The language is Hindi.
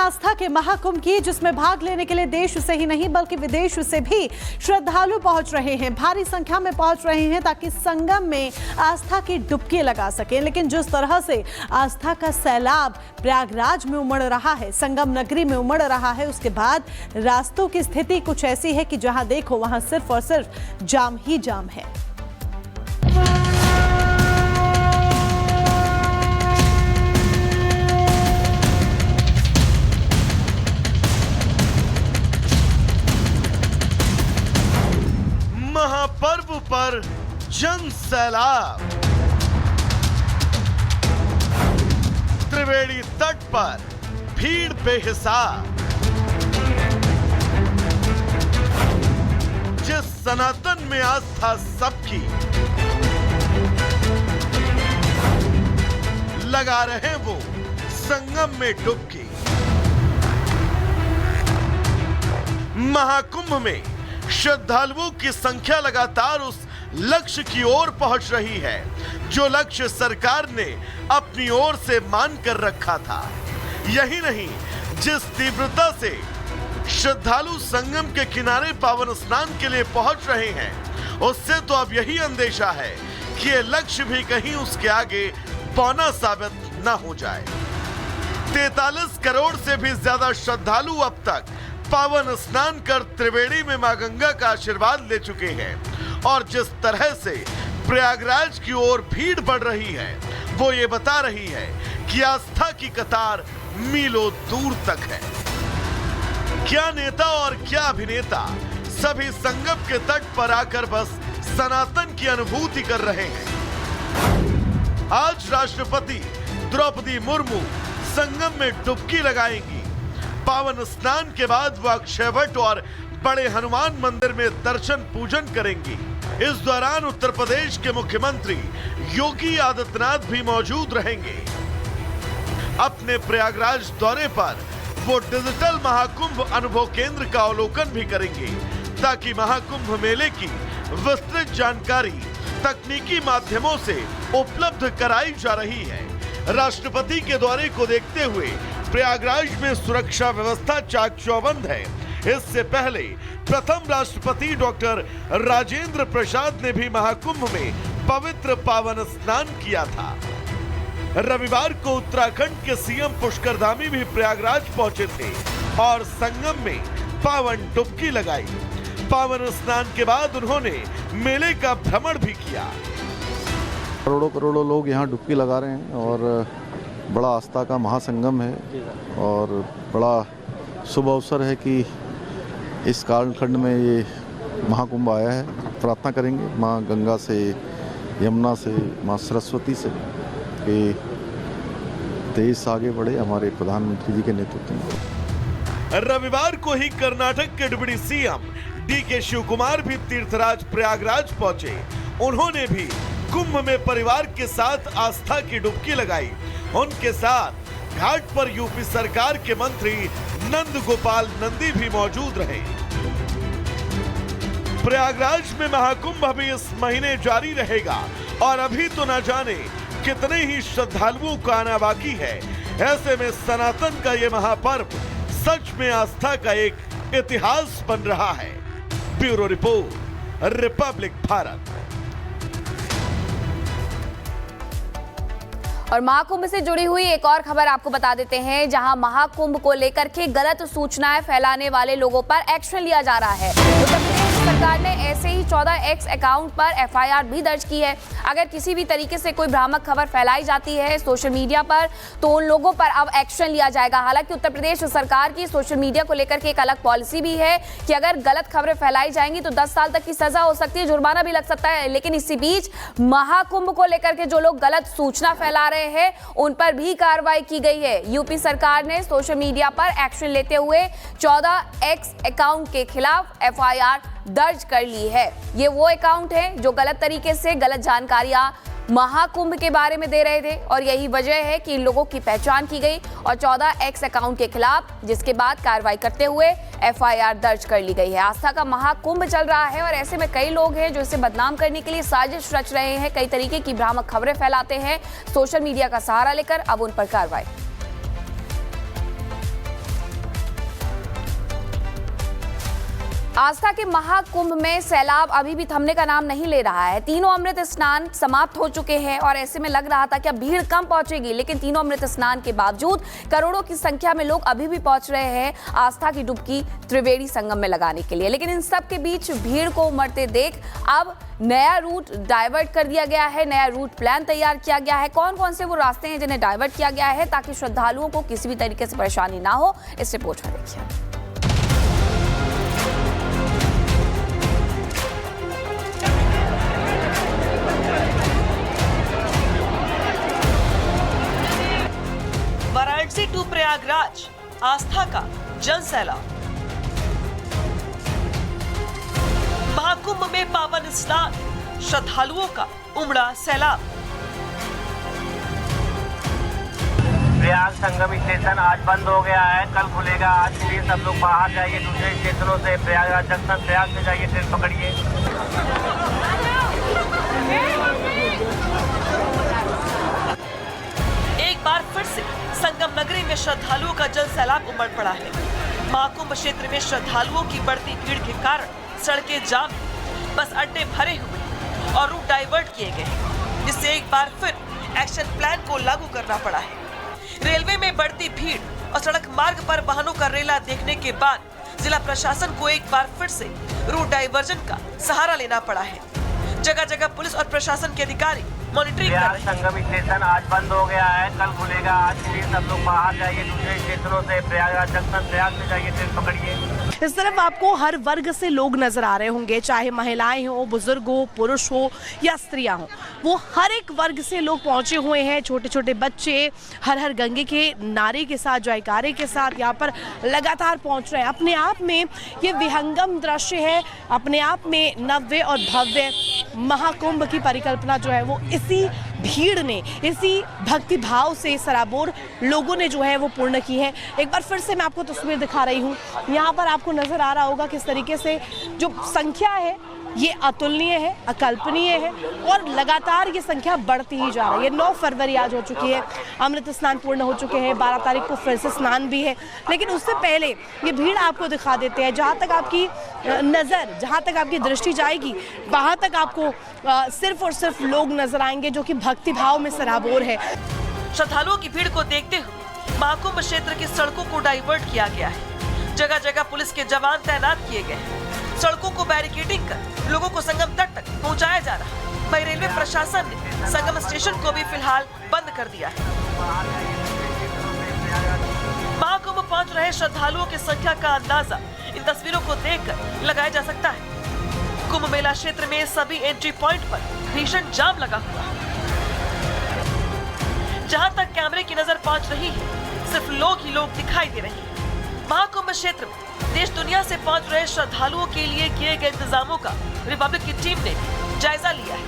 आस्था के महाकुंभ की, जिसमें भाग लेने के लिए देश से ही नहीं बल्कि विदेश से भी श्रद्धालु पहुंच रहे हैं, भारी संख्या में पहुंच रहे हैं ताकि संगम में आस्था की डुबकी लगा सकें। लेकिन जिस तरह से आस्था का सैलाब प्रयागराज में उमड़ रहा है, संगम नगरी में उमड़ रहा है, उसके बाद रास्तों की स्थिति कुछ ऐसी है कि जहां देखो वहां सिर्फ और सिर्फ जाम ही जाम है। महापर्व पर जन सैलाब, त्रिवेणी तट पर भीड़ बेहिसाब। जिस सनातन में आस्था सबकी, लगा रहे वो संगम में डुबकी। महाकुंभ में श्रद्धालुओं की संख्या लगातार उस लक्ष्य की ओर पहुंच रही है जो लक्ष्य सरकार ने अपनी ओर से मान कर रखा था। यही नहीं, जिस तीव्रता से श्रद्धालु संगम के किनारे पावन स्नान के लिए पहुंच रहे हैं, उससे तो अब यही अंदेशा है कि ये लक्ष्य भी कहीं उसके आगे पौना साबित न हो जाए। 43 करोड़ से भी ज्यादा श्रद्धालु अब तक पावन स्नान कर त्रिवेणी में मां गंगा का आशीर्वाद ले चुके हैं और जिस तरह से प्रयागराज की ओर भीड़ बढ़ रही है, वो ये बता रही है कि आस्था की कतार मीलों दूर तक है। क्या नेता और क्या अभिनेता सभी संगम के तट पर आकर बस सनातन की अनुभूति कर रहे हैं। आज राष्ट्रपति द्रौपदी मुर्मू संगम में डुबकी लगाएंगी। पावन स्नान के बाद वह अक्षयवट और बड़े हनुमान मंदिर में दर्शन पूजन करेंगी। इस दौरान उत्तर प्रदेश के मुख्यमंत्री योगी आदित्यनाथ भी मौजूद रहेंगे। अपने प्रयागराज दौरे पर वो डिजिटल महाकुंभ अनुभव केंद्र का अवलोकन भी करेंगे ताकि महाकुंभ मेले की विस्तृत जानकारी तकनीकी माध्यमों से उपलब्ध कराई जा रही है। राष्ट्रपति के दौरे को देखते हुए प्रयागराज में सुरक्षा व्यवस्था चाक चौबंद है। इससे पहले प्रथम राष्ट्रपति डॉक्टर राजेंद्र प्रसाद ने भी महाकुंभ में पवित्र पावन स्नान किया था। रविवार को उत्तराखंड के सीएम पुष्कर धामी भी प्रयागराज पहुंचे थे और संगम में पावन डुबकी लगाई। पावन स्नान के बाद उन्होंने मेले का भ्रमण भी किया। करोड़ों करोड़ों लोग यहाँ डुबकी लगा रहे हैं और बड़ा आस्था का महासंगम है और बड़ा शुभ अवसर है कि इस कालखंड में ये महाकुंभ आया है। प्रार्थना करेंगे माँ गंगा से, यमुना से, माँ सरस्वती से कि देश आगे बढ़े हमारे प्रधानमंत्री जी के नेतृत्व में। रविवार को ही कर्नाटक के deputy CM D K Shivakumar भी तीर्थराज प्रयागराज पहुंचे। उन्होंने भी कुंभ में परिवार के साथ आस्था की डुबकी लगाई। उनके साथ घाट पर यूपी सरकार के मंत्री नंद गोपाल नंदी भी मौजूद रहे। प्रयागराज में महाकुंभ अभी इस महीने जारी रहेगा और अभी तो न जाने कितने ही श्रद्धालुओं का आना बाकी है। ऐसे में सनातन का ये महापर्व सच में आस्था का एक इतिहास बन रहा है। Bureau report, Republic Bharat. और महाकुंभ से जुड़ी हुई एक और खबर आपको बता देते हैं, जहां महाकुंभ को लेकर के गलत सूचनाएं फैलाने वाले लोगों पर एक्शन लिया जा रहा है। उत्तर प्रदेश सरकार ने ऐसे ही 14X अकाउंट पर एफआईआर भी दर्ज की है। अगर किसी भी तरीके से कोई भ्रामक खबर फैलाई जाती है सोशल मीडिया पर, तो उन लोगों पर अब एक्शन लिया जाएगा। हालांकि उत्तर प्रदेश सरकार की सोशल मीडिया को लेकर के एक अलग पॉलिसी भी है कि अगर गलत खबरें फैलाई जाएंगी तो 10 साल तक की सजा हो सकती है, जुर्माना भी लग सकता है। लेकिन इसी बीच महाकुंभ को लेकर के जो लोग गलत सूचना फैला रहे हैं, उन पर भी कार्रवाई की गई है। यूपी सरकार ने सोशल मीडिया पर एक्शन लेते हुए 14X अकाउंट के खिलाफ एफआईआर दर्ज कर ली है। ये वो अकाउंट हैं जो गलत तरीके से गलत जानकारियां महाकुंभ के बारे में दे रहे थे और यही वजह है कि इन लोगों की पहचान की गई और 14X अकाउंट के खिलाफ जिसके बाद कार्रवाई करते हुए एफआईआर दर्ज कर ली गई है। आस्था का महाकुंभ चल रहा है और ऐसे में कई लोग हैं जो इसे बदनाम करने के लिए साजिश रच रहे हैं, कई तरीके की भ्रामक खबरें फैलाते हैं सोशल मीडिया का सहारा लेकर। अब उन पर कार्रवाई। आस्था के महाकुंभ में सैलाब अभी भी थमने का नाम नहीं ले रहा है। तीनों अमृत स्नान समाप्त हो चुके हैं और ऐसे में लग रहा था कि अब भीड़ कम पहुंचेगी, लेकिन तीनों अमृत स्नान के बावजूद करोड़ों की संख्या में लोग अभी भी पहुंच रहे हैं आस्था की डुबकी त्रिवेणी संगम में लगाने के लिए। लेकिन इन सब के बीच भीड़ को उमड़ते देख अब नया रूट डाइवर्ट कर दिया गया है, नया रूट प्लान तैयार किया गया है। कौन कौन से वो रास्ते हैं जिन्हें डाइवर्ट किया गया है ताकि श्रद्धालुओं को किसी भी तरीके से परेशानी ना हो, इस रिपोर्ट में देखिए। वाराणसी टू प्रयागराज आस्था का जन सैलाब। महाकुंभ में पावन स्नान, श्रद्धालुओं का उमड़ा सैलाब। प्रयाग संगम स्टेशन आज बंद हो गया है, कल खुलेगा। आज प्लीज सब लोग बाहर जाइए, दूसरे स्टेशनों से प्रयागराज जंक्शन प्रयाग से जाइए, ट्रेन पकड़िए। एक बार फिर से संगम नगरी में श्रद्धालुओं का जल सैलाब उमड़ पड़ा है। महाकुंभ क्षेत्र में श्रद्धालुओं की बढ़ती भीड़ के कारण सड़कें जाम, बस अड्डे भरे हुए और रूट डाइवर्ट किए गए, जिससे एक बार फिर एक्शन प्लान को लागू करना पड़ा है। रेलवे में बढ़ती भीड़ और सड़क मार्ग पर वाहनों का रेला देखने के बाद जिला प्रशासन को एक बार फिर से रूट डाइवर्जन का सहारा लेना पड़ा है। जगह जगह पुलिस और प्रशासन के अधिकारी मॉनिटरिंग कर रहे हैं। संगम स्टेशन आज बंद हो गया है, कल खुलेगा। आज प्लीज सब लोग बाहर जाइए, दूसरे स्टेशनों से प्रयागराज जंक्शन प्रयाग से जाइए, ट्रेन पकड़िए। इस तरफ आपको हर वर्ग से लोग नजर आ रहे होंगे, चाहे महिलाएं हो, बुजुर्ग हो, पुरुष हो या स्त्रियां हो। वो हर एक वर्ग से लोग पहुंचे हुए हैं। छोटे छोटे बच्चे हर हर गंगे के नारे के साथ, जयकारे के साथ यहाँ पर लगातार पहुंच रहे हैं। अपने आप में ये विहंगम दृश्य है, अपने आप में नव्य और भव्य महाकुंभ की परिकल्पना जो है वो इसी भीड़ ने, इसी भक्ति भाव से सराबोर लोगों ने जो है वो पूर्ण की है। एक बार फिर से मैं आपको तस्वीर दिखा रही हूँ। यहाँ पर आपको नजर आ रहा होगा किस तरीके से जो संख्या है ये अतुलनीय है, अकल्पनीय है और लगातार ये संख्या बढ़ती ही जा रही है। 9 फरवरी आज हो चुकी है, अमृत स्नान पूर्ण हो चुके हैं, 12 तारीख को फिर से स्नान भी है। लेकिन उससे पहले ये भीड़ आपको दिखा देते हैं। जहाँ तक आपकी नज़र, जहाँ तक आपकी दृष्टि जाएगी, वहाँ तक आपको सिर्फ और सिर्फ लोग नजर आएंगे जो कि भक्ति भाव में सराबोर है। श्रद्धालुओं की भीड़ को देखते हुए महाकुंभ क्षेत्र की सड़कों को डाइवर्ट किया गया है। जगह जगह पुलिस के जवान तैनात किए गए हैं। सड़कों को बैरिकेडिंग कर लोगों को संगम तट तक पहुंचाया जा रहा है। वहीं रेलवे प्रशासन ने संगम स्टेशन को भी फिलहाल बंद कर दिया है। महाकुंभ पहुंच रहे श्रद्धालुओं की संख्या का अंदाजा इन तस्वीरों को देखकर लगाया जा सकता है। कुंभ मेला क्षेत्र में सभी एंट्री पॉइंट पर भीषण जाम लगा हुआ है। जहां तक कैमरे की नजर पहुंच रही है, सिर्फ लोग ही लोग दिखाई दे रहे हैं। महाकुंभ क्षेत्र में देश दुनिया से पहुंच रहे श्रद्धालुओं के लिए किए गए इंतजामों का रिपब्लिक की टीम ने जायजा लिया है।